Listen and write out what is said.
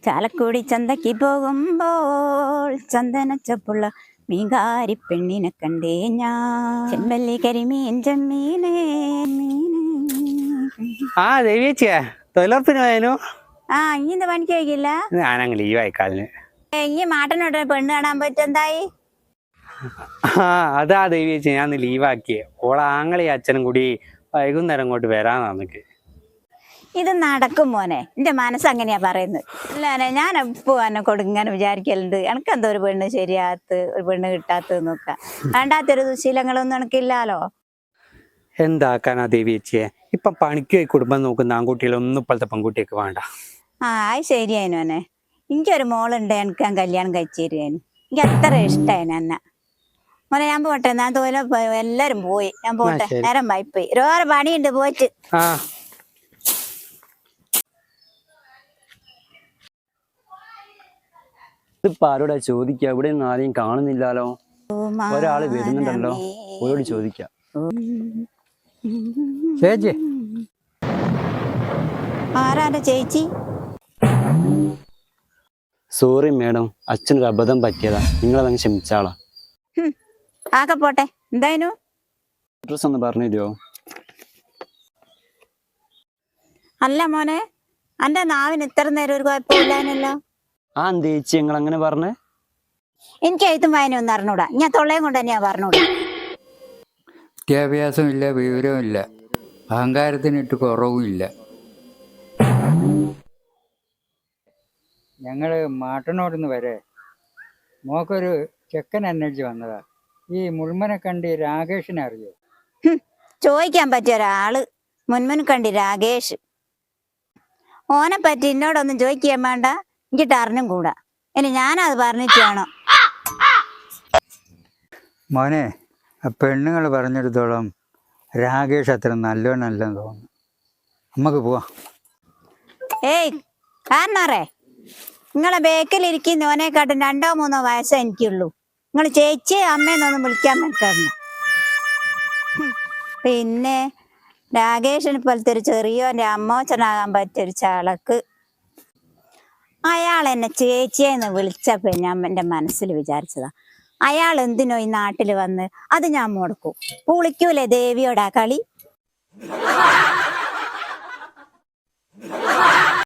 ചാലക്കുടി ചന്തയ്ക്ക് പോകുമ്പോൾ ചന്ദനച്ചപ്പുള്ള മീൻകാരി പെണ്ണിനെ കണ്ടേ ഞാൻ. ചെമ്പല്ലി കരിമീൻ ചെമ്മീനേ ആ ദേവിയേച്ചിയാ തൊഴിലുറപ്പിന് പോയാനു. ആ ഇന്ന് പണിക്ക് വയ്ക്കില്ല. ഞാനങ്ങ് ലീവ് ആയിക്കാലിന്. ഈ മാട്ടനോട്ട് പെണ്ണ് കാണാൻ പറ്റെന്തായി? ആ അതാ ദേവിയേച്ചി ഞാൻ ലീവാക്കിയേ. ഓളാങ്ങളെ അച്ഛനും കൂടി വൈകുന്നേരം ഇങ്ങോട്ട് വരാന്നാ നിനക്ക്. ഇത് നടക്കും മോനെ, എന്റെ മനസ്സങ്ങനെയാ പറയുന്നത്. അല്ലേ ഞാൻ എപ്പോ എന്നെ കൊടുങ്ങനെ വിചാരിക്കലുണ്ട്, എനക്കെന്തോ ഒരു പെണ്ണ് ശരിയാത്ത ഒരു പെണ്ണ് കിട്ടാത്തത് നോക്കാം. വേണ്ടാത്തൊരു ദുശീലങ്ങളൊന്നും എനക്കില്ലാലോ. എന്താക്കാനാ ദേവിയേച്ചിയെ, ഇപ്പൊ പണിക്ക് പോയി കുടുംബം നോക്കുന്ന ആൺകുട്ടികളൊന്നും ഇപ്പോഴത്തെ പെൺകുട്ടിയൊക്കെ വേണ്ട. ആ അത് ശരിയായിരുന്നു മോനെ. എനിക്കൊരു മോളുണ്ട്, എനിക്ക് ഞാൻ കല്യാണം കഴിച്ചു തരുവായിരുന്നു. എനിക്ക് അത്ര ഇഷ്ടമായിരുന്നു എന്നെ. മോനെ ഞാൻ പോട്ടെ, ഞാൻ തോലെ എല്ലാരും പോയി, ഞാൻ പോട്ടെ. നേരം വായിപ്പോയി, ഒരുപാട് പണിയുണ്ട് പോയിട്ട്. ഇതിപ്പോ ആരോടാ ചോദിക്കുക? ഇവിടെ ഒന്നും ആരെയും കാണുന്നില്ലാലോ. ഒരാള് വരുന്നുണ്ടല്ലോ, ഓരോട് ചോദിക്കാം. ചേച്ചി ആരാന്റെ ചേച്ചി? സോറി മേഡം, അച്ഛനൊരു അബദ്ധം പറ്റിയതാ, നിങ്ങളതങ്ങ് ക്ഷമിച്ചാളാ. ആകെ പോട്ടെ, എന്തായാലും അഡ്രസ് ഒന്ന് പറഞ്ഞു തരുമോ? അല്ല മോനെ, എന്റെ നാവിന് ഇത്ര നേരം ഒരു കുഴപ്പമില്ലാനല്ലോ. ആ എന്തേച്ചി നിങ്ങൾ അങ്ങനെ പറഞ്ഞേ? എനിക്ക് എഴുത്തും വായന ഒന്നും അറിഞ്ഞൂടാ, ഞാൻ തൊള്ളയും കൊണ്ട് തന്നെയാ പറഞ്ഞൂടാ. വിദ്യാഭ്യാസമില്ല, വിവരമില്ല, അഹങ്കാരത്തിനിട്ട് കുറവുമില്ല. ഞങ്ങള് മാട്ടനോടുന്ന് വരെ മോക്കൊരു ചെക്കൻ അന്വേഷിച്ച് വന്നതാ. ഈ മുൾമനെ കണ്ടി രാകേഷിനെ അറിയോ? ചോദിക്കാൻ പറ്റിയ ഒരാള് മുൻമുൻ കണ്ടി രാകേഷ്. ഓനെ പറ്റി എന്നോടൊന്നും ചോദിക്കാൻ വേണ്ട, എനിക്കിട്ട് അറിഞ്ഞും കൂടാ. ഇനി ഞാനത് പറഞ്ഞിട്ട് വേണം. മോനെ, പെണ്ണുങ്ങൾ പറഞ്ഞെടുത്തോളം രാകേഷ് അത്ര നല്ലവനല്ലെന്ന് തോന്നുന്നു. നമുക്ക് പോവാം. ഏയ് കാരണറേ, നിങ്ങളെ ബേക്കിലിരിക്കുന്ന ഓനെക്കാട്ടും 2 or 3 വയസ്സേ എനിക്കുള്ളൂ. നിങ്ങൾ ചേച്ചി അമ്മയെന്നൊന്നും വിളിക്കാൻ പറ്റണ്ട. പിന്നെ രാകേഷിനെ പോലത്തെ ഒരു ചെറിയോൻ്റെ അമ്മോച്ചനാകാൻ പറ്റിയൊരു ചളക്ക്. അയാൾ എന്നെ ചേച്ചിയെന്ന് വിളിച്ചപ്പോ ഞാൻ എൻ്റെ മനസ്സിൽ വിചാരിച്ചതാ, അയാൾ എന്തിനോ ഈ നാട്ടിൽ വന്ന് അത് ഞാൻ മുടക്കും. പുളിക്കൂലേ ദേവിയോടാ കളി.